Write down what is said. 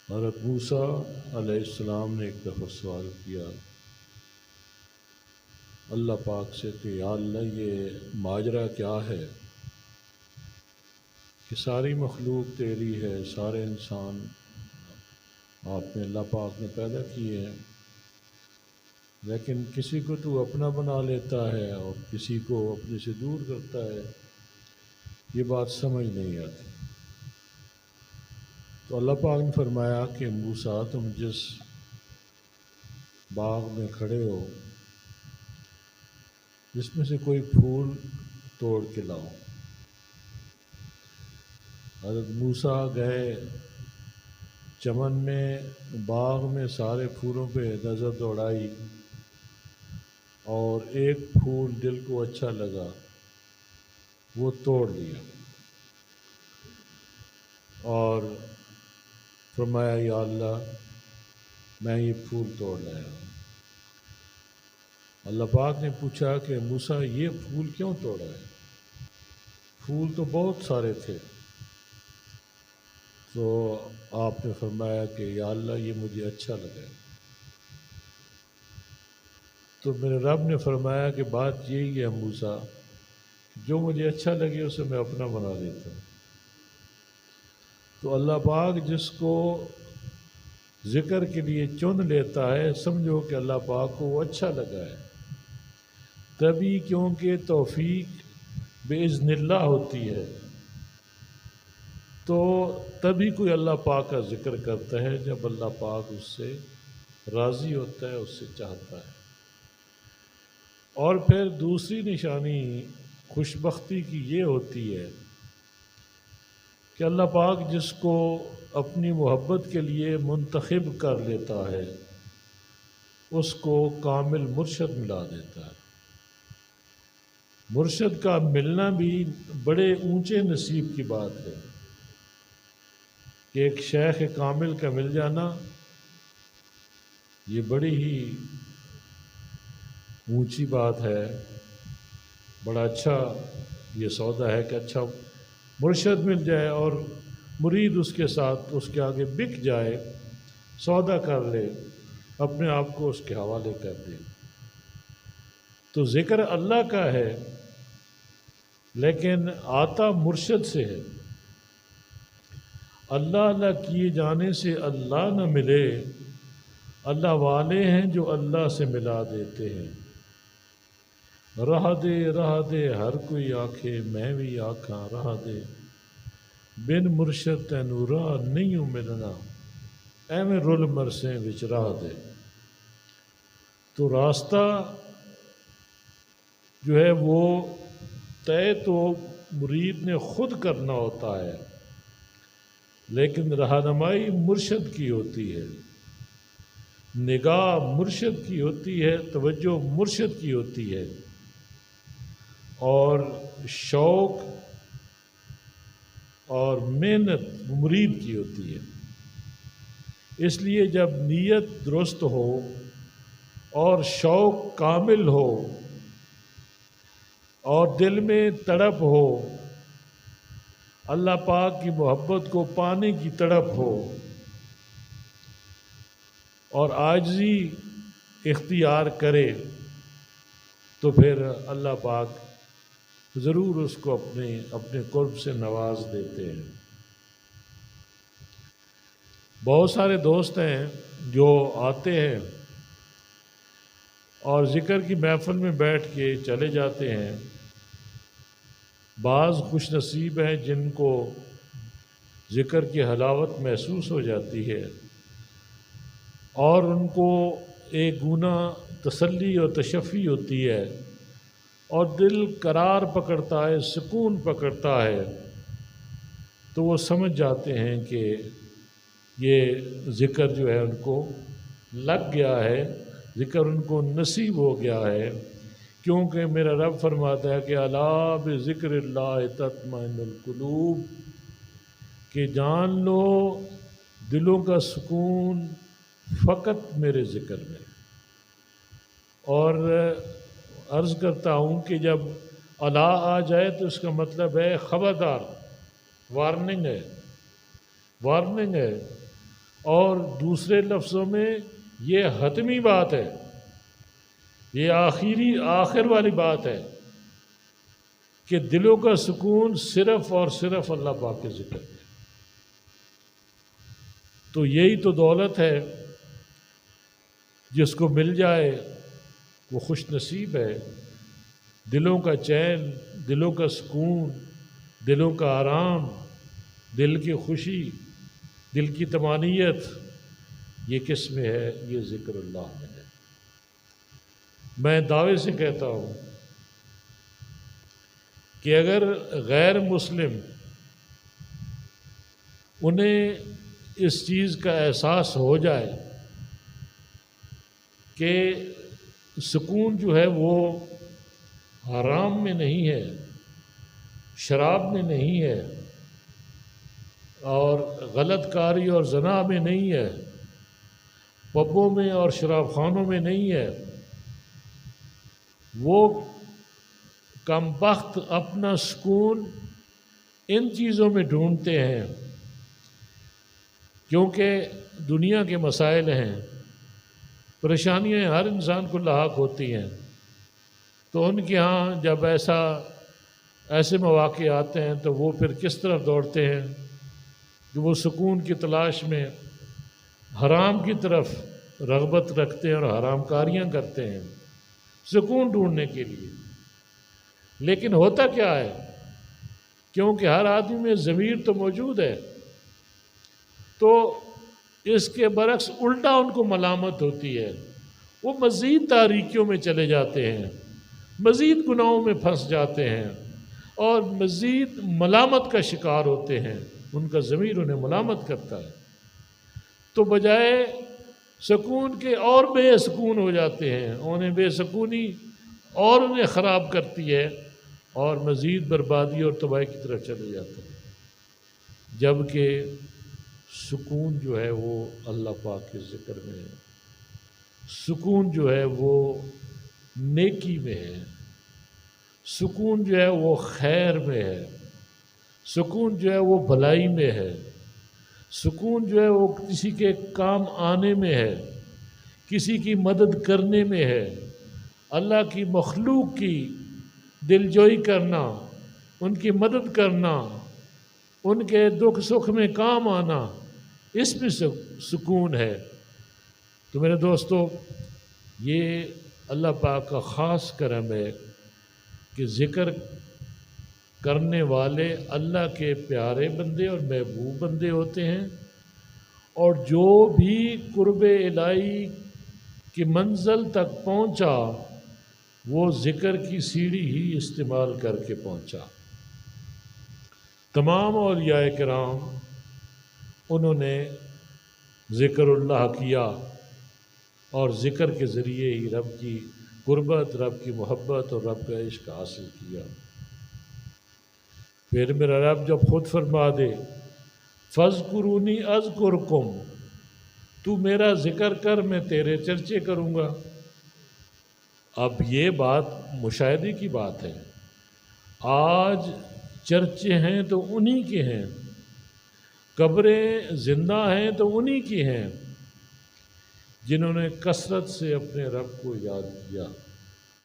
حضرت موسیٰ علیہ السلام نے ایک دفعہ سوال کیا اللہ پاک سے کہ یا اللہ یہ ماجرا کیا ہے کہ ساری مخلوق تیری ہے، سارے انسان آپ نے اللہ پاک نے پیدا کیے ہیں، لیکن کسی کو تو اپنا بنا لیتا ہے اور کسی کو اپنے سے دور کرتا ہے، یہ بات سمجھ نہیں آتی۔ تو اللہ پاک نے فرمایا کہ موسیٰ تم جس باغ میں کھڑے ہو جس میں سے کوئی پھول توڑ کے لاؤ۔ حضرت موسیٰ گئے چمن میں، باغ میں سارے پھولوں پہ نظر دوڑائی اور ایک پھول دل کو اچھا لگا، وہ توڑ لیا اور فرمایا یا اللہ میں یہ پھول توڑ لایا ہوں۔ اللہ پاک نے پوچھا کہ موسیٰ یہ پھول کیوں توڑا ہے؟ پھول تو بہت سارے تھے۔ تو آپ نے فرمایا کہ یا اللہ یہ مجھے اچھا لگا۔ تو میرے رب نے فرمایا کہ بات یہی ہے موسیٰ، جو مجھے اچھا لگے اسے میں اپنا بنا لیتا ہوں۔ تو اللہ پاک جس کو ذکر کے لیے چن لیتا ہے، سمجھو کہ اللہ پاک کو وہ اچھا لگا ہے، تبھی کیونکہ توفیق باذن اللہ ہوتی ہے، تو تبھی کوئی اللہ پاک کا ذکر کرتا ہے جب اللہ پاک اس سے راضی ہوتا ہے، اس سے چاہتا ہے۔ اور پھر دوسری نشانی خوش بختی کی یہ ہوتی ہے کہ اللہ پاک جس کو اپنی محبت کے لیے منتخب کر لیتا ہے اس کو کامل مرشد ملا دیتا ہے۔ مرشد کا ملنا بھی بڑے اونچے نصیب کی بات ہے کہ ایک شیخ کامل کا مل جانا یہ بڑی ہی اونچی بات ہے، بڑا اچھا یہ سودا ہے کہ اچھا مرشد مل جائے اور مرید اس کے ساتھ اس کے آگے بک جائے، سودا کر لے، اپنے آپ کو اس کے حوالے کر دے۔ تو ذکر اللہ کا ہے لیکن آتا مرشد سے ہے۔ اللہ اللہ کیے جانے سے اللہ نہ ملے، اللہ والے ہیں جو اللہ سے ملا دیتے ہیں۔ راہ دے ہر کوئی آکھے میں بھی آکھاں راہ دے، بن مرشد تینوں راہ نہیں ملنا، ایویں رل مرسیں وچ راہ دے۔ تو راستہ جو ہے وہ طے تو مرید نے خود کرنا ہوتا ہے، لیکن رہنمائی مرشد کی ہوتی ہے، نگاہ مرشد کی ہوتی ہے، توجہ مرشد کی ہوتی ہے، اور شوق اور محنت مرید کی ہوتی ہے۔ اس لیے جب نیت درست ہو اور شوق کامل ہو اور دل میں تڑپ ہو، اللہ پاک کی محبت کو پانے کی تڑپ ہو اور عاجزی اختیار کرے، تو پھر اللہ پاک ضرور اس کو اپنے قرب سے نواز دیتے ہیں۔ بہت سارے دوست ہیں جو آتے ہیں اور ذکر کی محفل میں بیٹھ کے چلے جاتے ہیں۔ بعض خوش نصیب ہیں جن کو ذکر کی حلاوت محسوس ہو جاتی ہے اور ان کو ایک گنا تسلی اور تشفی ہوتی ہے اور دل قرار پکڑتا ہے، سکون پکڑتا ہے، تو وہ سمجھ جاتے ہیں کہ یہ ذکر جو ہے ان کو لگ گیا ہے، ذکر ان کو نصیب ہو گیا ہے، کیونکہ میرا رب فرماتا ہے کہ الا بذکر اللہ تطمئن القلوب، کہ جان لو دلوں کا سکون فقط میرے ذکر میں۔ اور عرض کرتا ہوں کہ جب الا آ جائے تو اس کا مطلب ہے خبردار، وارننگ ہے، وارننگ ہے، اور دوسرے لفظوں میں یہ حتمی بات ہے، یہ آخر والی بات ہے کہ دلوں کا سکون صرف اور صرف اللہ پاک کے ذکر میں۔ تو یہی تو دولت ہے، جس کو مل جائے وہ خوش نصیب ہے۔ دلوں کا چین، دلوں کا سکون، دلوں کا آرام، دل کی خوشی، دل کی طمانینت، یہ کس میں ہے؟ یہ ذکر اللہ میں ہے۔ میں دعوے سے کہتا ہوں کہ اگر غیر مسلم انہیں اس چیز کا احساس ہو جائے کہ سکون جو ہے وہ حرام میں نہیں ہے، شراب میں نہیں ہے، اور غلط کاری اور زنا میں نہیں ہے، پبوں میں اور شراب خانوں میں نہیں ہے، وہ کم بخت اپنا سکون ان چیزوں میں ڈھونڈتے ہیں، کیونکہ دنیا کے مسائل ہیں، پریشانیاں ہر انسان کو لاحق ہوتی ہیں، تو ان کے ہاں جب ایسے مواقع آتے ہیں تو وہ پھر کس طرف دوڑتے ہیں کہ وہ سکون کی تلاش میں حرام کی طرف رغبت رکھتے ہیں اور حرام کاریاں کرتے ہیں سکون ڈھونڈنے کے لیے۔ لیکن ہوتا کیا ہے؟ کیونکہ ہر آدمی میں ضمیر تو موجود ہے، تو اس کے برعکس الٹا ان کو ملامت ہوتی ہے، وہ مزید تاریکیوں میں چلے جاتے ہیں، مزید گناہوں میں پھنس جاتے ہیں اور مزید ملامت کا شکار ہوتے ہیں، ان کا ضمیر انہیں ملامت کرتا ہے، تو بجائے سکون کے اور بے سکون ہو جاتے ہیں، انہیں بے سکونی اور انہیں خراب کرتی ہے اور مزید بربادی اور تباہی کی طرف چلے جاتے ہیں، جبکہ سکون جو ہے وہ اللہ پاک کے ذکر میں ہے، سکون جو ہے وہ نیکی میں ہے، سکون جو ہے وہ خیر میں ہے، سکون جو ہے وہ بھلائی میں ہے، سکون جو ہے وہ کسی کے کام آنے میں ہے، کسی کی مدد کرنے میں ہے، اللہ کی مخلوق کی دلجوئی کرنا، ان کی مدد کرنا، ان کے دکھ سکھ میں کام آنا، اس میں سکون ہے۔ تو میرے دوستو، یہ اللہ پاک کا خاص کرم ہے کہ ذکر کرنے والے اللہ کے پیارے بندے اور محبوب بندے ہوتے ہیں، اور جو بھی قرب الہی کی منزل تک پہنچا وہ ذکر کی سیڑھی ہی استعمال کر کے پہنچا۔ تمام اولیاء کرام انہوں نے ذکر اللہ کیا اور ذکر کے ذریعے ہی رب کی قربت، رب کی محبت اور رب کا عشق حاصل کیا۔ پھر میرا رب جب خود فرما دے فَاذْكُرُونِي أَذْكُرْكُمْ، تو میرا ذکر کر میں تیرے چرچے کروں گا۔ اب یہ بات مشاہدے کی بات ہے، آج چرچے ہیں تو انہی کے ہیں، قبریں زندہ ہیں تو انہی کی ہیں جنہوں نے کثرت سے اپنے رب کو یاد کیا۔